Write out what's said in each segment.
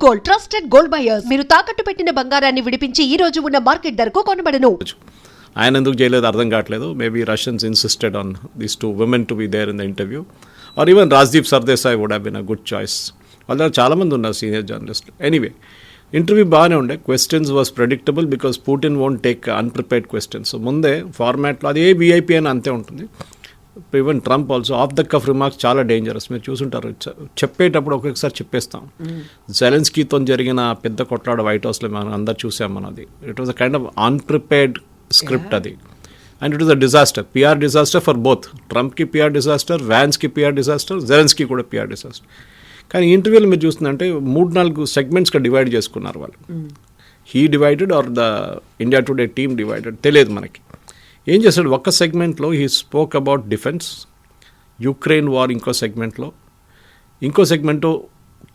Gold, trusted gold buyers. మీరు తాకట్టు పెట్టిన బంగారాన్ని విడిపించి ఈ రోజు ఉన్న మార్కెట్ ధరకు కొనబడను. ఆయన ఎందుకు చేయలేదు అర్థం కావట్లేదు. Maybe Russians insisted on these two women to be there in the interview, or even Rajdeep Sardesai would have been a good choice. వాళ్ళ చాలామంది ఉన్నారు సీనియర్ జర్నలిస్టులు. ఎనీవే, ఇంటర్వ్యూ బాగానే ఉండే. Questions was predictable because Putin won't take unprepared questions. ముందే ఫార్మాట్లో అదే VIP అని అంతే ఉంటుంది. Even Trump also off the cuff remarks చాలా డేంజరస్. మీరు చూసుంటారు, చెప్పేటప్పుడు ఒక్కొక్కసారి చెప్పేస్తాం. జెలెన్స్కీతో జరిగిన పెద్ద కొట్లాడ వైట్ హౌస్లో మనం అందరు చూసాం. మనది it was a kind of unprepared script అది. And it was a disaster, PR disaster for both. ట్రంప్కి పిఆర్ డిజాస్టర్, వ్యాన్స్కి పిఆర్ డిజాస్టర్, జెలెన్స్కీ కూడా పిఆర్ డిజాస్టర్. కానీ ఇంటర్వ్యూలో మీరు చూస్తుందంటే 3-4 సెగ్మెంట్స్గా డివైడ్ చేసుకున్నారు వాళ్ళు. He divided or the India Today team divided తెలియదు మనకి. ఏం చేశాడు, ఒక్క సెగ్మెంట్లో he spoke about defence, Ukraine war ఇంకో సెగ్మెంట్లో, ఇంకో సెగ్మెంటు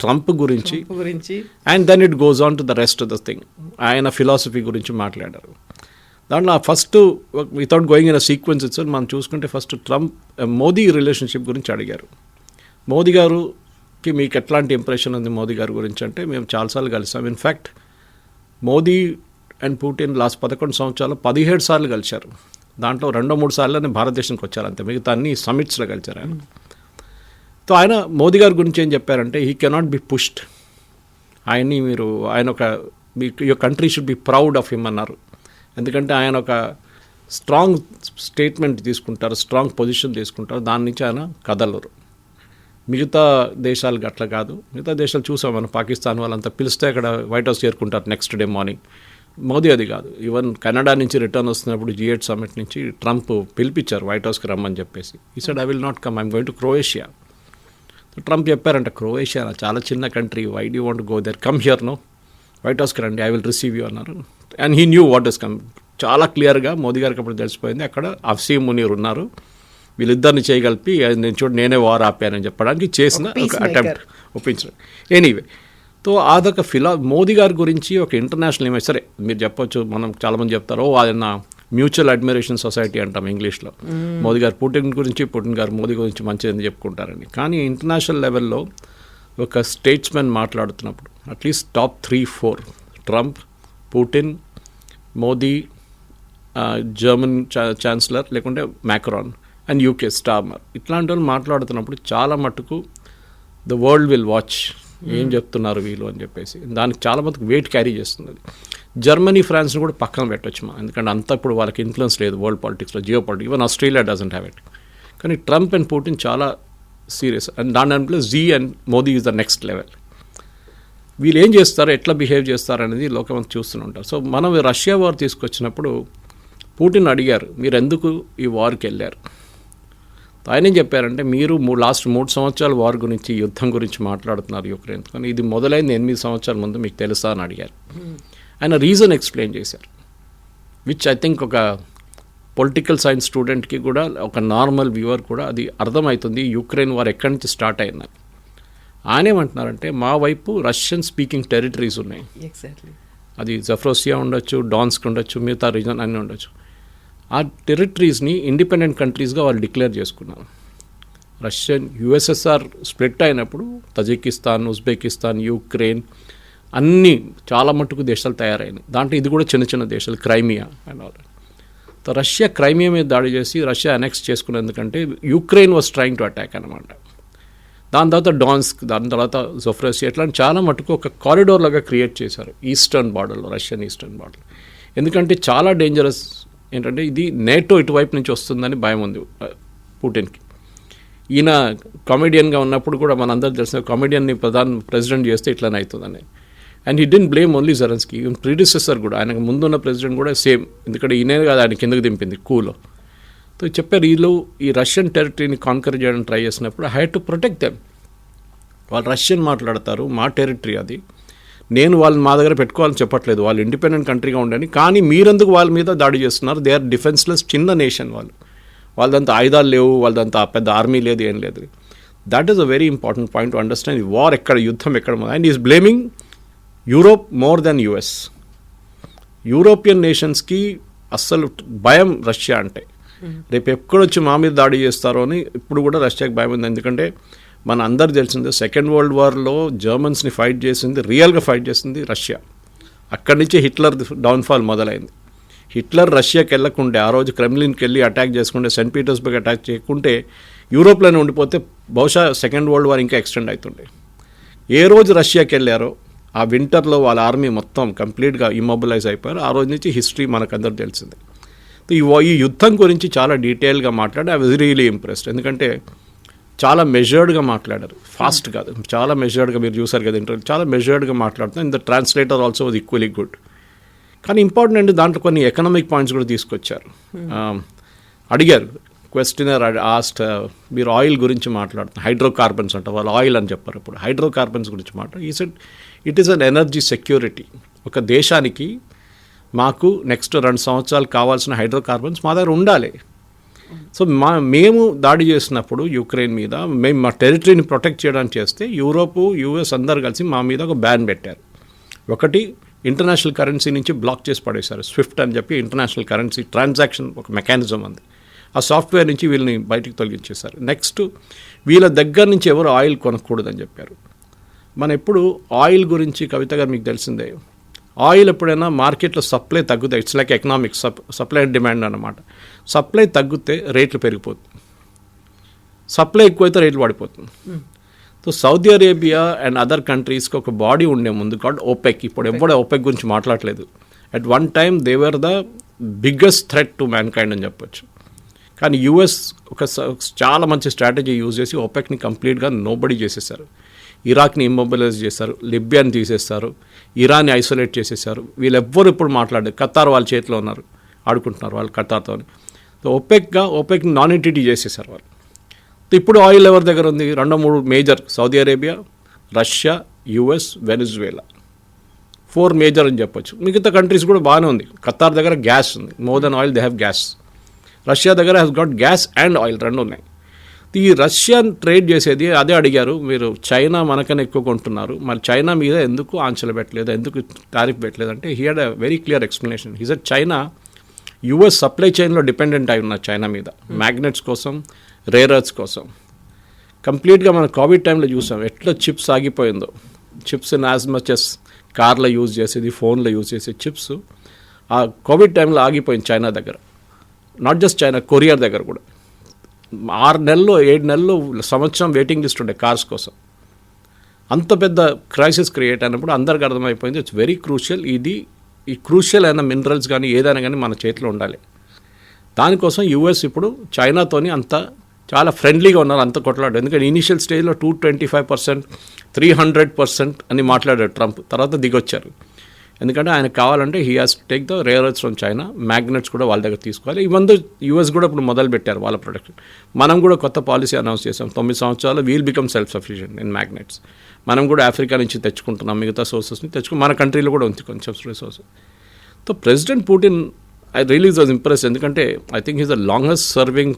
ట్రంప్ గురించి, and then it goes on to the rest of the thing. ఆయన ఫిలాసఫీ గురించి మాట్లాడారు. దాంట్లో first without going in a sequence it's మనం చూసుకుంటే ఫస్ట్ ట్రంప్ మోదీ రిలేషన్షిప్ గురించి అడిగారు. మోదీ గారుకి మీకు ఎట్లాంటి ఇంప్రెషన్ ఉంది మోదీ గారి గురించి అంటే, మేము చాలాసార్లు కలిసాం. In fact Modi and Putin last 11 సంవత్సరాలు 17 సార్లు కలిశారు. దాంట్లో 2-3 సార్లు భారతదేశానికి వచ్చారు అంతే, మిగతా అన్ని సమిట్స్లో కలిశారు ఆయన. సో ఆయన మోదీ గారి గురించి ఏం చెప్పారంటే, హీ కెనాట్ బి పుష్డ్. ఆయన ఒక your country should be proud of him అన్నారు. ఎందుకంటే ఆయన ఒక స్ట్రాంగ్ స్టేట్మెంట్ తీసుకుంటారు, స్ట్రాంగ్ పొజిషన్ తీసుకుంటారు, దాని నుంచి ఆయన కదలరు. మిగతా దేశాలకు అట్లా కాదు. మిగతా దేశాలు చూసాం మనం, పాకిస్తాన్ వాళ్ళంతా పిలిస్తే అక్కడ వైట్ హౌస్ చేరుకుంటారు నెక్స్ట్ డే మార్నింగ్. మోదీ అది కాదు. ఈవెన్ కెనడా నుంచి రిటర్న్ వస్తున్నప్పుడు G8 సమ్మిట్ నుంచి ట్రంప్ పిలిపించారు వైట్ హౌస్కి రమ్మని చెప్పేసి. ఈ side I will not come, I'm going to Croatia. Trump చెప్పారంట, క్రొయేషియా చాలా చిన్న country, why do want go there, come here no, white హౌస్కి రండి, ఐ విల్ రిసీవ్ యూ అన్నారు. And he knew what is come. చాలా క్లియర్గా మోదీ గారికి అప్పుడు తెలిసిపోయింది అక్కడ అఫ్సీమ్ మునీర్ ఉన్నారు, వీళ్ళిద్దరిని చేయగలిపి నేనే వార్ ఆపానని చెప్పడానికి చేసిన ఒక అటెంప్ట్ ఒప్పించడం. ఎనీవే, సో అదొక మోదీ గారి గురించి ఒక ఇంటర్నేషనల్ ఇమేజ్. సరే మీరు చెప్పొచ్చు, మనం చాలామంది చెప్తారు ఆయన మ్యూచువల్ అడ్మిరేషన్ సొసైటీ అంటాం ఇంగ్లీష్లో. మోదీ గారు పుటిన్ గురించి, పుటిన్ గారు మోదీ గురించి మంచిదని చెప్పుకుంటారని. కానీ ఇంటర్నేషనల్ లెవెల్లో ఒక స్టేట్స్మెన్ మాట్లాడుతున్నప్పుడు at least top 3-4 Trump, Putin, Modi, German chancellor లేకుంటే మ్యాక్రాన్ అండ్ యూకే స్టార్మర్, ఇట్లాంటి వాళ్ళు మాట్లాడుతున్నప్పుడు చాలా మట్టుకు ద వరల్డ్ విల్ వాచ్ ఏం చెప్తున్నారు వీళ్ళు అని చెప్పేసి. దానికి చాలా మందికి వెయిట్ క్యారీ చేస్తుంది. జర్మనీ, ఫ్రాన్స్ని కూడా పక్కన పెట్టవచ్చు ఎందుకంటే అంతా ఇప్పుడు వాళ్ళకి ఇన్ఫ్లుయెన్స్ లేదు వరల్డ్ పాలిటిక్స్లో, geopolitics. Even Australia doesn't have it. కానీ ట్రంప్ అండ్ పుటిన్ చాలా సీరియస్. అండ్ దాని plus Xi and Modi is the next level. వీళ్ళు ఏం చేస్తారు, ఎట్లా బిహేవ్ చేస్తారు అనేది లోకమంతా చూస్తూనే ఉంటారు. సో మనం రష్యా వార్ తీసుకొచ్చినప్పుడు పుటిన్ అడిగారు, మీరు ఎందుకు ఈ వార్కి వెళ్ళారు? ఆయన ఏం చెప్పారంటే, మీరు లాస్ట్ 3 సంవత్సరాల వార్ గురించి, యుద్ధం గురించి మాట్లాడుతున్నారు యుక్రెయిన్, కానీ ఇది మొదలైంది 8 సంవత్సరాల ముందు, మీకు తెలుసా అని అడిగారు. ఆయన రీజన్ ఎక్స్ప్లెయిన్ చేశారు, విచ్ ఐ థింక్ ఒక పొలిటికల్ సైన్స్ స్టూడెంట్కి కూడా, ఒక నార్మల్ వ్యూవర్ కూడా అది అర్థమవుతుంది యుక్రెయిన్ వార్ ఎక్కడి నుంచి స్టార్ట్ అయిందని. ఆయన ఏమంటున్నారంటే, మా వైపు రష్యన్ స్పీకింగ్ టెరిటరీస్ ఉన్నాయి. అది జఫ్రోసియా ఉండొచ్చు, డాన్స్క్ ఉండొచ్చు, మిగతా రీజన్ అన్నీ ఉండొచ్చు. ఆ టెరిటరీస్ని ఇండిపెండెంట్ కంట్రీస్గా వాళ్ళు డిక్లేర్ చేసుకున్నారు. USSR స్ప్లిట్ అయినప్పుడు తజికిస్తాన్, ఉజ్బెకిస్తాన్, యుక్రెయిన్ అన్నీ చాలా మట్టుకు దేశాలు తయారైనాయి. దాంట్లో ఇది కూడా చిన్న చిన్న దేశాలు, Crimea and all. Russia Crimea మీద దాడి చేసి రష్యా అనెక్స్ చేసుకునేందుకంటే Ukraine was trying to attack అనమాట. దాని తర్వాత డాన్స్క్, దాని తర్వాత జోఫ్రోసియా, ఇట్లాంటి చాలా మటుకు ఒక కారిడోర్ లాగా క్రియేట్ చేశారు ఈస్టర్న్ బార్డర్లో, రష్యన్ ఈస్టర్న్ బార్డర్. ఎందుకంటే చాలా డేంజరస్ ఏంటంటే, ఇది నేటో ఇటువైపు నుంచి వస్తుందని భయం ఉంది పుటిన్కి. ఈయన కామెడియన్గా ఉన్నప్పుడు కూడా మనందరూ తెలిసిన కామెడియన్ని ప్రెసిడెంట్ చేస్తే ఇట్లానే అవుతుందని. And he didn't blame only Zelensky, even predecessor కూడా, ఆయనకు ముందున్న ప్రెసిడెంట్ కూడా సేమ్. ఎందుకంటే ఈయనే కాదు ఆయన కిందకి దింపింది కూలో. సో చెప్పారు, వీళ్ళు ఈ రష్యన్ టెరిటరీని కాన్కర్ చేయడానికి ట్రై చేసినప్పుడు I had to protect them. వాళ్ళు రష్యన్ మాట్లాడతారు, మా టెరిటరీ అది, నేను వాళ్ళని మా దగ్గర పెట్టుకోవాలని చెప్పట్లేదు, వాళ్ళు ఇండిపెండెంట్ కంట్రీగా ఉండని. కానీ మీరెందుకు వాళ్ళ మీద దాడి చేస్తున్నారు? దే ఆర్ డిఫెన్స్లెస్, చిన్న నేషన్ వాళ్ళదంతా ఆయుధాలు లేవు, వాళ్ళదంతా పెద్ద ఆర్మీ లేదు, ఏం లేదు. That is a very important point to understand. ఈ వార్ ఎక్కడ, యుద్ధం ఎక్కడ, and is blaming Europe more than US. European నేషన్స్కి అస్సలు భయం రష్యా అంటే. రేపు ఎక్కడొచ్చి మా మీద దాడి చేస్తారో అని ఇప్పుడు కూడా రష్యాకి భయం ఉంది. ఎందుకంటే మన అందరు తెలిసిందే సెకండ్ వరల్డ్ వార్లో జర్మన్స్ని ఫైట్ చేసింది, రియల్గా ఫైట్ చేసింది రష్యా. అక్కడి నుంచి హిట్లర్ డౌన్ఫాల్ మొదలైంది. హిట్లర్ రష్యాకి వెళ్ళకుండే, ఆ రోజు క్రెమ్లిన్కి వెళ్ళి అటాక్ చేసుకుంటే, సెయింట్ పీటర్స్బర్గ్ అటాక్ చేయకుంటే, యూరోప్లోనే ఉండిపోతే బహుశా సెకండ్ వరల్డ్ వార్ ఇంకా ఎక్స్టెండ్ అవుతుండే. ఏ రోజు రష్యాకి వెళ్ళారో ఆ వింటర్లో వాళ్ళ ఆర్మీ మొత్తం కంప్లీట్గా ఇమ్మొబిలైజ్ అయిపోయారు. ఆ రోజు నుంచి హిస్టరీ మనకందరూ తెలిసిందే. ఈ యుద్ధం గురించి చాలా డీటెయిల్గా మాట్లాడి ఐ వాజ్ రియలీ ఇంప్రెస్డ్. ఎందుకంటే చాలా మెజర్డ్గా మాట్లాడారు, ఫాస్ట్ కాదు, చాలా మెజర్డ్గా. మీరు చూసారు కదా ఇంటర్వ్యూ, చాలా మెజర్డ్గా మాట్లాడుతున్నాం. The translator also was equally good. కానీ ఇంపార్టెంట్ అంటే దాంట్లో కొన్ని ఎకనామిక్ పాయింట్స్ కూడా తీసుకొచ్చారు. అడిగారు క్వశ్చనర్ ఆస్ట్, మీరు ఆయిల్ గురించి మాట్లాడుతున్నారు, హైడ్రోకార్బన్స్ అంట, వాళ్ళు ఆయిల్ అని చెప్పారు. ఇప్పుడు హైడ్రోకార్బన్స్ గురించి మాట్లాడు. ఈ said it is an energy security. ఒక దేశానికి మాకు నెక్స్ట్ 2 సంవత్సరాలు కావాల్సిన హైడ్రోకార్బన్స్ మా దగ్గర ఉండాలి. సో మేము దాడి చేసినప్పుడు యుక్రెయిన్ మీద, మేము మా టెరిటరీని ప్రొటెక్ట్ చేయడానికి చేస్తే యూరోప్, యూఎస్ అందరు కలిసి మా మీద ఒక బ్యాన్ పెట్టారు. ఒకటి, ఇంటర్నేషనల్ కరెన్సీ నుంచి బ్లాక్ చేసి పడేశారు. స్విఫ్ట్ అని చెప్పి ఇంటర్నేషనల్ కరెన్సీ ట్రాన్సాక్షన్ ఒక మెకానిజం ఉంది. ఆ సాఫ్ట్వేర్ నుంచి వీళ్ళని బయటికి తొలగించేశారు. నెక్స్ట్, వీళ్ళ దగ్గర నుంచి ఎవరు ఆయిల్ కొనకూడదని చెప్పారు. మనం ఎప్పుడు ఆయిల్ గురించి, కవిత గారు మీకు తెలిసిందే, ఆయిల్ ఎప్పుడైనా మార్కెట్లో సప్లై తగ్గుతాయి. It's like economics, supply and demand అన్నమాట. సప్లై తగ్గితే రేట్లు పెరిగిపోతుంది, సప్లై ఎక్కువైతే రేట్లు పడిపోతుంది. So Saudi Arabia and other కంట్రీస్కి ఒక బాడీ ఉండే ముందు కాబట్టి ఓపెక్. ఇప్పుడు ఎప్పుడూ ఓపెక్ గురించి మాట్లాడలేదు. At one time they were the biggest threat to man kind అని చెప్పొచ్చు. కానీ యూఎస్ ఒక చాలా మంచి స్ట్రాటజీ యూజ్ చేసి ఓపెక్ని కంప్లీట్గా నోబడి చేసేసారు. ఇరాక్ని ఇమ్మొబిలైజ్ చేశారు, లిబియాని తీసేస్తారు, ఇరాన్ని ఐసోలేట్ చేసేసారు. వీళ్ళెవ్వరు ఇప్పుడు మాట్లాడలేదు. ఖతార్ వాళ్ళ చేతిలో ఉన్నారు, ఆడుకుంటున్నారు వాళ్ళు ఖతార్తో. సో ఓపెక్ని నాన్ ఎంటిటీ చేసేసారు వాళ్ళు. ఇప్పుడు ఆయిల్ ఎవరి దగ్గర ఉంది? 2-3 major, Saudi Arabia, Russia, US, Venezuela, 4 major అని చెప్పొచ్చు. మిగతా కంట్రీస్ కూడా బాగానే ఉంది. ఖతార్ దగ్గర గ్యాస్ ఉంది, more than oil they have gas. Russia దగ్గర has got gas and oil, 2 ఉన్నాయి. ఈ రష్యన్ ట్రేడ్ చేసేది అదే అడిగారు. మీరు చైనా మనకన్నా ఎక్కువ కొంటున్నారు, మరి చైనా మీద ఎందుకు ఆంక్షలు పెట్టలేదు, ఎందుకు టారిఫ్ పెట్టలేదు అంటే he had a very clear explanation. He said China US supply చైన్లో డిపెండెంట్ అయి ఉన్నారు చైనా మీద, మ్యాగ్నెట్స్ కోసం, రేర్ ఎర్త్స్ కోసం. కంప్లీట్గా మనం కోవిడ్ టైంలో చూసాం ఎట్లా చిప్స్ ఆగిపోయిందో. చిప్స్ యాజ్ మచ్ ఎస్ కార్లో యూజ్ చేసేది, ఫోన్లో యూజ్ చేసే చిప్స్ ఆ కోవిడ్ టైంలో ఆగిపోయింది చైనా దగ్గర. నాట్ జస్ట్ చైనా, కొరియా దగ్గర కూడా 6 నెలలు 7 నెలలు సంవత్సరం వెయిటింగ్ లిస్ట్ ఉండే కార్స్ కోసం. అంత పెద్ద క్రైసిస్ క్రియేట్ అయినప్పుడు అందరికి అర్థమైపోయింది ఇట్స్ వెరీ క్రూషియల్. ఈ క్రూషియల్ అయిన మినరల్స్ కానీ ఏదైనా కానీ మన చేతిలో ఉండాలి. దానికోసం యూఎస్ ఇప్పుడు చైనాతోని చాలా ఫ్రెండ్లీగా ఉన్నారు, అంత కొట్లాడు. ఎందుకంటే ఇనిషియల్ స్టేజ్లో 225%, 300% అని మాట్లాడారు ట్రంప్. తర్వాత దిగొచ్చారు. ఎందుకంటే ఆయనకు కావాలంటే he has to take the rare earths from China, magnets కూడా వాళ్ళ దగ్గర తీసుకోవాలి. ఇవంతా యూఎస్ కూడా ఇప్పుడు మొదలు పెట్టారు వాళ్ళ ప్రొడక్షన్. మనం కూడా కొత్త పాలసీ అనౌన్స్ చేసాం, 9 సంవత్సరాలు we'll become self sufficient in magnets. మనం కూడా ఆఫ్రికా నుంచి తెచ్చుకుంటున్నాం, మిగతా సోర్సెస్ని మన కంట్రీలో కూడా ఉంది కొంచెం resources. So president Putin I really was impress. ఎందుకంటే I think he's the longest serving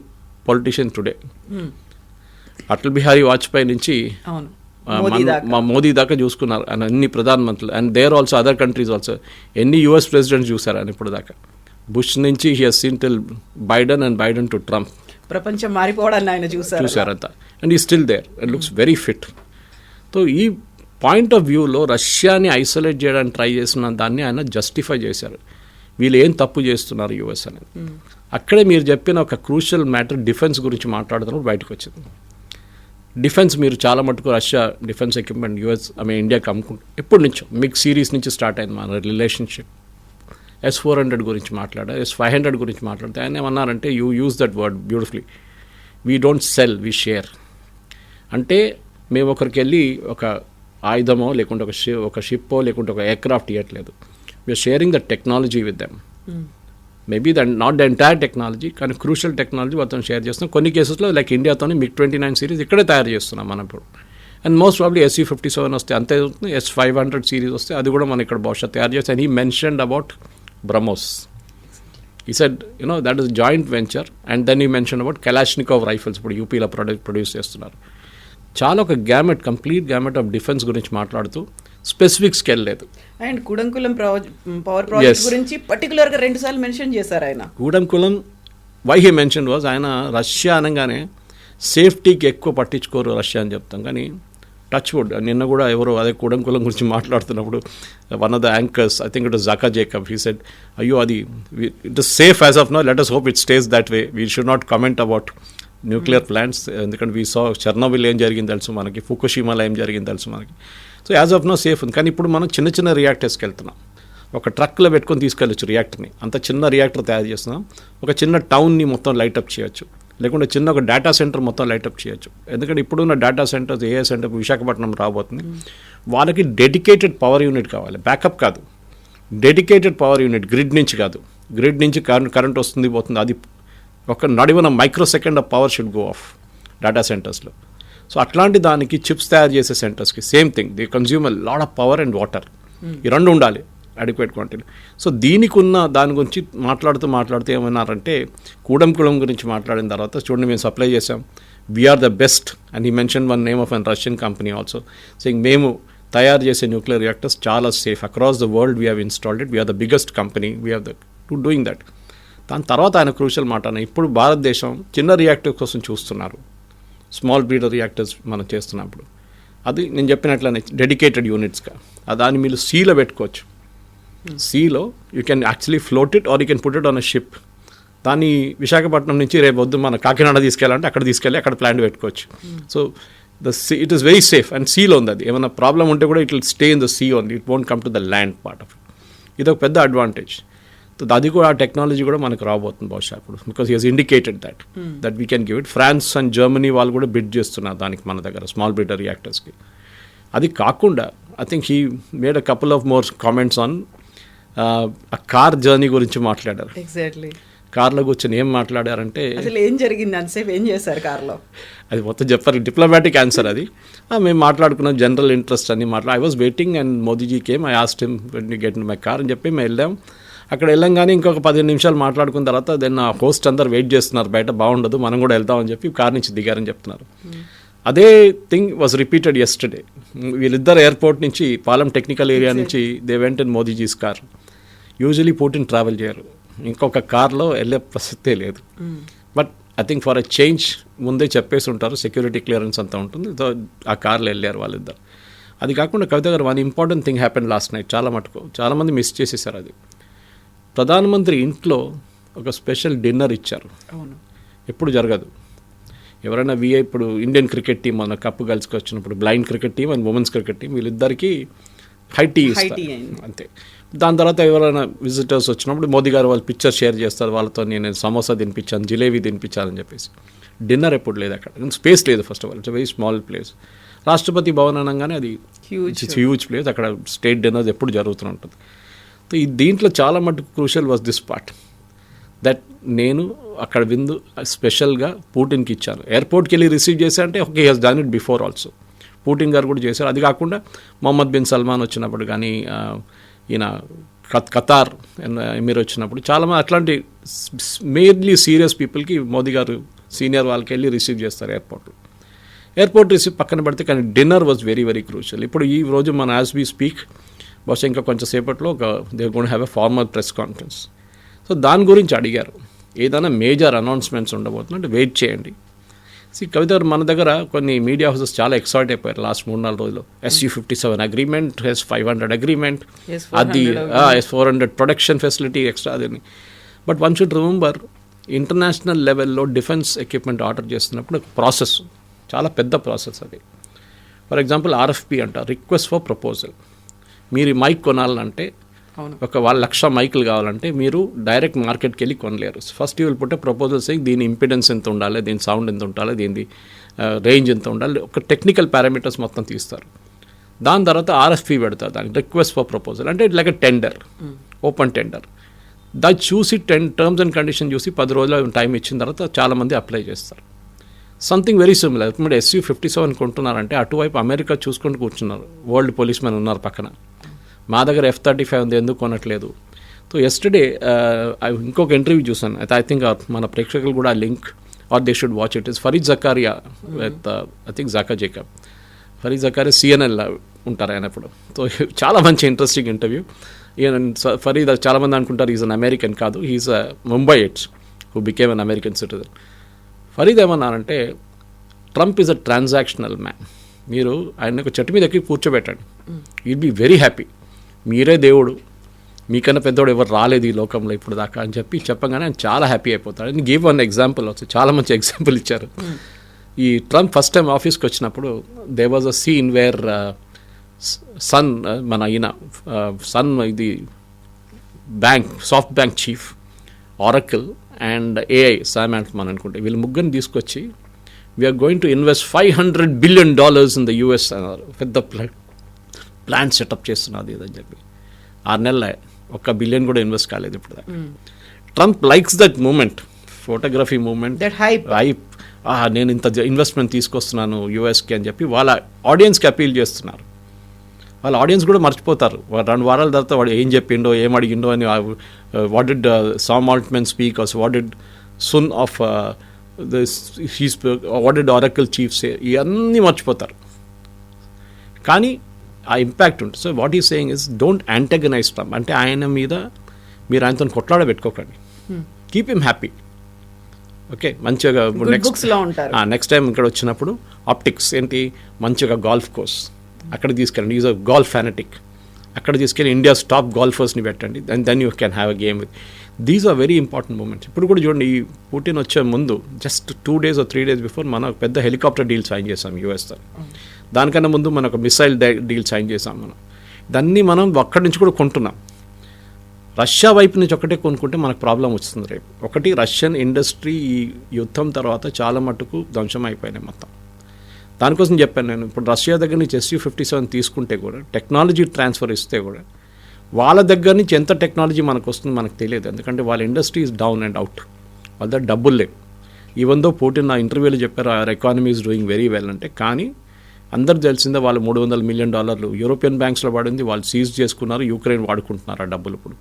politician today. Atal Bihari Vajpayee నుంచి మా మోదీ దాకా చూసుకున్నారు ఆయన, అన్ని ప్రధానమంత్రులు. And there also other countries also ఎన్ని యూఎస్ ప్రెసిడెంట్స్ చూసారు ఆయన ఇప్పుడు దాకా. బుష్ నుంచి he has seen till Biden and Biden to Trump. ప్రపంచం మారిపోవడాన్ని ఆయన చూసారంతా. And he still there and looks very fit. So ఈ పాయింట్ ఆఫ్ వ్యూలో రష్యాని ఐసోలేట్ చేయడానికి ట్రై చేసిన దాన్ని ఆయన జస్టిఫై చేశారు. వీళ్ళు ఏం తప్పు చేస్తున్నారు యూఎస్ అనేది. అక్కడే మీరు చెప్పిన ఒక క్రూషియల్ మ్యాటర్ డిఫెన్స్ గురించి మాట్లాడుతున్నప్పుడు బయటకు వచ్చింది. డిఫెన్స్ మీరు చాలా మటుకు రష్యా డిఫెన్స్ ఎక్విప్మెంట్ యూఎస్ ఇండియాకి అమ్ముకుంటారు. ఎప్పటి నుంచో మిగ్ సిరీస్ నుంచి స్టార్ట్ అయింది మన రిలేషన్షిప్. S-400 గురించి మాట్లాడారు, S-500 గురించి మాట్లాడితే ఆయన ఏమన్నారంటే you use that word beautifully, we don't sell, we share. అంటే మేము ఒకరికి వెళ్ళి ఒక ఆయుధమో లేకుంటే ఒక షిప్పో లేకుంటే ఒక ఎయిర్క్రాఫ్ట్ ఇవ్వట్లేదు. We're sharing the technology with them. Maybe not the entire technology, కానీ క్రూషియల్ టెక్నాలజీ వాళ్ళతో షేర్ చేస్తున్నాం. కొన్ని కేసెస్లో లైక్ ఇండియాతో MiG-29 సిరీస్ ఇక్కడే తయారు చేస్తున్నాం మనం ఇప్పుడు. అండ్ మోస్ట్ ప్రాబ్లీ SU-57 వస్తే అంతే అవుతుంది. S-500 సిరీస్ వస్తే అది కూడా మనం ఇక్కడ బహుశా తయారు చేస్తాం. And he mentioned about BrahMos. He said that is joint venture. And then he mention about Kalashnikov rifles ఇప్పుడు యూపీలో ప్రొడ్యూస్ చేస్తున్నారు. చాలా ఒక కంప్లీట్ గ్యామెట్ ఆఫ్ డిఫెన్స్ గురించి మాట్లాడుతూ స్పెసిఫిక్స్కి వెళ్ళలేదు. అండ్ కూడంకులం పవర్ ప్రాజెక్ట్ గురించి పర్టికులర్గా 2 సార్లు మెన్షన్ చేశారు ఆయన. Kudankulam why he mention was, ఆయన రష్యా అనగానే సేఫ్టీకి ఎక్కువ పట్టించుకోరు రష్యా అని చెప్తాం, కానీ టచ్ వుడ్ నిన్న కూడా ఎవరో అదే కూడంకులం గురించి మాట్లాడుతున్నప్పుడు one of the anchors, I think it was జాకా Jacob, he said అయ్యో అది it is safe as of now, let us hope it stays that way, we should not comment about nuclear plants, ఎందుకంటే we saw Chernobyl ఏం జరిగింది తెలుసు మనకి, ఫుకుషిమాలో ఏం జరిగింది తెలుసు మనకి. So as of now safe ఉంది. కానీ ఇప్పుడు మనం చిన్న చిన్న రియాక్టర్స్కి వెళ్తున్నాం. ఒక ట్రక్లో పెట్టుకొని తీసుకెళ్ళచ్చు రియాక్టర్ని, అంత చిన్న రియాక్టర్ తయారు చేస్తున్నాం. ఒక చిన్న టౌన్ని మొత్తం లైటప్ చేయొచ్చు, లేకుంటే చిన్న ఒక డేటా సెంటర్ మొత్తం లైటప్ చేయొచ్చు. ఎందుకంటే ఇప్పుడున్న డేటా సెంటర్స్ ఏఏ సెంటర్ విశాఖపట్నం రాబోతుంది, వాళ్ళకి డెడికేటెడ్ పవర్ యూనిట్ కావాలి, బ్యాకప్ కాదు, డెడికేటెడ్ పవర్ యూనిట్, గ్రిడ్ నుంచి కాదు. గ్రిడ్ నుంచి కరెంట్ వస్తుంది పోతుంది, అది ఒక not even microsecond of power should go off data సెంటర్స్లో. సో అట్లాంటి దానికి చిప్స్ తయారు చేసే సెంటర్స్కి same thing, the consumer lot of power and water, ఈ రెండు ఉండాలి అడిక్వేట్ క్వాంటిటీ. సో దీనికి ఉన్న దాని గురించి మాట్లాడుతూ ఏమన్నారంటే కూడం గురించి మాట్లాడిన తర్వాత చూడండి మేము సప్లై చేసాం, we're the best and he mention one name of an Russian company also saying మేము తయారు చేసే న్యూక్లియర్ రియాక్టర్స్ చాలా safe, across the world we have installed it, we're the biggest company, we have the to doing that. దాని తర్వాత ఆయన crucial మాట అన్న, ఇప్పుడు భారతదేశం చిన్న రియాక్టర్ కోసం చూస్తున్నారు, స్మాల్ బ్రీడర్ రియాక్టర్స్ మనం చేస్తున్నప్పుడు అది నేను చెప్పినట్లనే డెడికేటెడ్ యూనిట్స్గా దాన్ని మీరు సీలో పెట్టుకోవచ్చు. సీలో you can actually float it or you can put it on a ship. దాన్ని విశాఖపట్నం నుంచి రేపు వద్దు మన కాకినాడ తీసుకెళ్ళాలంటే అక్కడ తీసుకెళ్ళి అక్కడ ప్లాంట్ పెట్టుకోవచ్చు. So it is very safe and సీలో ఉంది. అది ఏమైనా ప్రాబ్లం ఉంటే కూడా it will stay in the sea only, it won't come to the land part of it. ఇది ఒక పెద్ద అడ్వాంటేజ్. అది కూడా ఆ టెక్నాలజీ కూడా మనకు రాబోతుంది బహుశా ఇప్పుడు, because he has indicated that we can give it. France and Germany వాళ్ళు కూడా బిడ్ చేస్తున్నారు దానికి మన దగ్గర స్మాల్ బ్రీడర్ రియాక్టర్స్కి. అది కాకుండా I think he made a couple of more comments on ఆ కార్ జర్నీ గురించి మాట్లాడారు. ఎగ్జాక్ట్లీ కార్లో కూర్చొని ఏం మాట్లాడారంటే అసలు ఏం జరిగింది అంతసేపు ఏం చేశారు కార్లో, అది మొత్తం చెప్పారు, డిప్లొమాటిక్ ఆన్సర్ అది. మేము మాట్లాడుకున్నాం జనరల్ ఇంట్రెస్ట్ అని I was waiting and Modiji came, I asked him when you get in my car అని చెప్పి మేము వెళ్ళాం. అక్కడ వెళ్ళంగానే ఇంకొక 15 నిమిషాలు మాట్లాడుకున్న తర్వాత దెన్ ఆ హోస్ట్ అందరు వెయిట్ చేస్తున్నారు బయట, బాగుండదు మనం కూడా వెళ్తామని చెప్పి కార్ నుంచి దిగారని చెప్తున్నారు. అదే థింగ్ వాజ్ రిపీటెడ్ యెస్టర్డే. వీళ్ళిద్దరు ఎయిర్పోర్ట్ నుంచి పాలెం టెక్నికల్ ఏరియా నుంచి they went in Modiji's car. Usually Putin travel చేయరు, ఇంకొక కార్లో వెళ్ళే ప్రసక్తే లేదు. But I think for a change ముందే చెప్పేసి ఉంటారు, సెక్యూరిటీ క్లియరెన్స్ అంతా ఉంటుంది. సో ఆ కార్లో వెళ్ళారు వాళ్ళిద్దరు. అది కాకుండా కవిత గారు one important thing happen last night, చాలా మటుకు చాలామంది మిస్ చేసేసారు. అది ప్రధానమంత్రి ఇంట్లో ఒక స్పెషల్ డిన్నర్ ఇచ్చారు. అవును, ఎప్పుడు జరగదు. ఎవరైనా ఇప్పుడు ఇండియన్ క్రికెట్ టీం మన కప్పు గెలుచుకొచ్చినప్పుడు blind cricket team and women's cricket team వీళ్ళిద్దరికీ హై టీ అంతే. దాని తర్వాత ఎవరైనా విజిటర్స్ వచ్చినప్పుడు మోదీ గారు వాళ్ళు పిక్చర్ షేర్ చేస్తారు, వాళ్ళతో నేను సమోసా తినిపించాను, జిలేబీ తినిపించాలని చెప్పేసి. డిన్నర్ ఎప్పుడు లేదు అక్కడ, స్పేస్ లేదు. First of all it's very small place. Rashtrapati Bhavan అనగానే అది హ్యూజ్ ప్లేస్, అక్కడ స్టేట్ డిన్నర్స్ ఎప్పుడు జరుగుతూ ఉంటుంది. సో దీంట్లో చాలా మటుకు crucial was this part, that నేను అక్కడ విందు స్పెషల్గా పూటిన్కి ఇచ్చాను. ఎయిర్పోర్ట్కి వెళ్ళి రిసీవ్ చేశా అంటే okay, he has done it before also. Putin గారు కూడా చేశారు. అది కాకుండా మొహమ్మద్ బిన్ సల్మాన్ వచ్చినప్పుడు కానీ, ఈయన ఖతార్ ఎమీర్ వచ్చినప్పుడు చాలామంది అట్లాంటి మెయిన్లీ సీరియస్ పీపుల్కి మోదీ గారు సీనియర్ వాళ్ళకి వెళ్ళి రిసీవ్ చేస్తారు ఎయిర్పోర్ట్ రిసీవ్ పక్కన పెడితే. కానీ dinner was very very crucial. ఇప్పుడు ఈ రోజు మన యాజ్ వీ స్పీక్ బహుశా ఇంకా కొంచెం సేపట్లో they gonna have a formal press conference. So దాని గురించి అడిగారు, ఏదైనా మేజర్ అనౌన్స్మెంట్స్ ఉండబోతుందంటే వెయిట్ చేయండి. కవిత గారు మన దగ్గర కొన్ని మీడియా హౌసెస్ చాలా ఎక్సైట్ అయిపోయారు లాస్ట్ 3-4 రోజులు. SU-57 అగ్రిమెంట్, S-500 అగ్రిమెంట్, అది S-400 ప్రొడక్షన్ ఫెసిలిటీ ఎక్స్ట్రా అదని. But one should remember, international లెవెల్లో డిఫెన్స్ ఎక్విప్మెంట్ ఆర్డర్ చేస్తున్నప్పుడు ప్రాసెస్ చాలా పెద్ద ప్రాసెస్ అది. ఫర్ ఎగ్జాంపుల్ RFP అంట, రిక్వెస్ట్ ఫర్ ప్రపోజల్. మీరు మైక్ కొనాలంటే ఒక 1,00,000 మైకులు కావాలంటే మీరు డైరెక్ట్ మార్కెట్కి వెళ్ళి కొనలేరు. First you will put proposals, దీని ఇంపిడెన్స్ ఎంత ఉండాలి, దీని సౌండ్ ఎంత ఉండాలి, దీని రేంజ్ ఎంత ఉండాలి, ఒక టెక్నికల్ పారామీటర్స్ మొత్తం తీస్తారు. దాని తర్వాత RFP పెడతారు, దానికి రిక్వెస్ట్ ఫర్ ప్రపోజల్ అంటే it like a tender, open tender. దాన్ని చూసి టర్మ్స్ అండ్ కండిషన్ చూసి 10 రోజులు టైం ఇచ్చిన తర్వాత చాలామంది అప్లై చేస్తారు. Something very similar. ఇప్పుడు SU-57 కొంటున్నారంటే అటువైపు అమెరికా చూసుకుంటూ కూర్చున్నారు, వరల్డ్ పోలీస్ మెన్ ఉన్నారు పక్కన. మా దగ్గర F-35 ఉంది, ఎందుకు కొనట్లేదు? సో ఎస్టర్డే ఇంకొక ఇంటర్వ్యూ చూసాను, అయితే ఐ థింక్ మన ప్రేక్షకులు కూడా link or they should watch it. Is Fareed Zakaria with I think జాకా జేకబ్. ఫరీద్ జకారియా CNN ఉంటారు ఆయన ఇప్పుడు. సో చాలా మంచి ఇంట్రెస్టింగ్ ఇంటర్వ్యూ. ఈయన ఫరీద్ చాలామంది అనుకుంటారు ఈజ్ అన్ అమెరికన్, కాదు, he is Mumbai it's who became an American citizen. Fareed ఏమన్నారంటే Trump is a transactional man. మీరు ఆయన ఒక చెట్టు మీద ఎక్కి కూర్చోబెట్టండి, ఈడ్ బీ వెరీ హ్యాపీ. మీరే దేవుడు, మీకన్నా పెద్దోడు ఎవరు రాలేదు ఈ లోకంలో ఇప్పుడు దాకా అని చెప్పగానే ఆయన చాలా హ్యాపీ అయిపోతాడు. అండ్ గివ్ వన్ ఎగ్జాంపుల్ వచ్చి చాలా మంచి ఎగ్జాంపుల్ ఇచ్చారు. ఈ ట్రంప్ ఫస్ట్ టైం ఆఫీస్కి వచ్చినప్పుడు there was a scene where Son మన ఈయన సన్ ఇది bank SoftBank chief, Oracle and AI Sam Altman అనుకుంటే వీళ్ళు ముగ్గురిని తీసుకొచ్చి we're going to invest $500 billion in the US అన్నారు. పెద్ద ప్లాంట్ సెటప్ చేస్తున్నది ఇదని చెప్పి 6 నెలల $1 billion కూడా ఇన్వెస్ట్ కాలేదు ఇప్పుడు దాకా. Trump likes that moment, photography moment, That hype. నేను ఇంత ఇన్వెస్ట్మెంట్ తీసుకొస్తున్నాను యూఎస్కి అని చెప్పి వాళ్ళ ఆడియన్స్కి అపీల్ చేస్తున్నారు. వాళ్ళ ఆడియన్స్ కూడా మర్చిపోతారు 2 వారాల తర్వాత వాడు ఏం చెప్పిండో ఏం అడిగిండో అని. What did Sam Altman speak, what did Son of what did Oracle chiefs, ఇవన్నీ మర్చిపోతారు. కానీ ఆ ఇంపాక్ట్ ఉంటుంది. So what is saying is don't antagonise Trump. అంటే ఆయన మీద మీరు ఆయనతో కొట్లాడబెట్టుకోకండి, కీప్ హిమ్ హ్యాపీ. ఓకే, మంచిగా నెక్స్ట్ టైం ఇక్కడ వచ్చినప్పుడు ఆప్టిక్స్ ఏంటి మంచిగా గోల్ఫ్ కోర్స్ అక్కడ తీసుకెళ్ళండి. ఈజ్ అ గోల్ఫ్ ఫ్యానటిక్, అక్కడ తీసుకెళ్ళి ఇండియాస్ టాప్ గోల్ఫర్స్ని పెట్టండి. Then you can have a game with. These are very important moments. ఇప్పుడు కూడా చూడండి, ఈ పుటిన్ వచ్చే ముందు just 2 days or 3 days before మనం పెద్ద హెలికాప్టర్ డీల్ సైన్ చేసాం యూఎస్తో. దానికన్నా ముందు మనం ఒక మిసైల్ డీల్ సైన్ చేసాం. దాన్ని మనం అక్కడి నుంచి కూడా కొంటున్నాం. రష్యా వైపు నుంచి ఒకటే కొనుక్కుంటే మనకు ప్రాబ్లం వస్తుంది రేపు. ఒకటి, రష్యన్ ఇండస్ట్రీ ఈ యుద్ధం తర్వాత చాలా మటుకు ధ్వంసం అయిపోయినాయి మొత్తం. దానికోసం చెప్పాను నేను, ఇప్పుడు రష్యా దగ్గర నుంచి Su-57 తీసుకుంటే కూడా టెక్నాలజీ ట్రాన్స్ఫర్ ఇస్తే కూడా వాళ్ళ దగ్గర నుంచి ఎంత టెక్నాలజీ మనకు వస్తుందో మనకు తెలియదు. ఎందుకంటే వాళ్ళ industry is down and out, వాళ్ళ దగ్గర డబ్బులు లేవు. ఈవెన్ దో పుటిన్ నా ఇంటర్వ్యూలో చెప్పారు our economy is doing very well అంటే, కానీ అందరు తెలిసిందే వాళ్ళు $300 million యూరోపియన్ బ్యాంక్స్లో పడింది, వాళ్ళు సీజ్ చేసుకున్నారు, యూక్రెయిన్ వాడుకుంటున్నారు ఆ డబ్బులు ఇప్పుడు.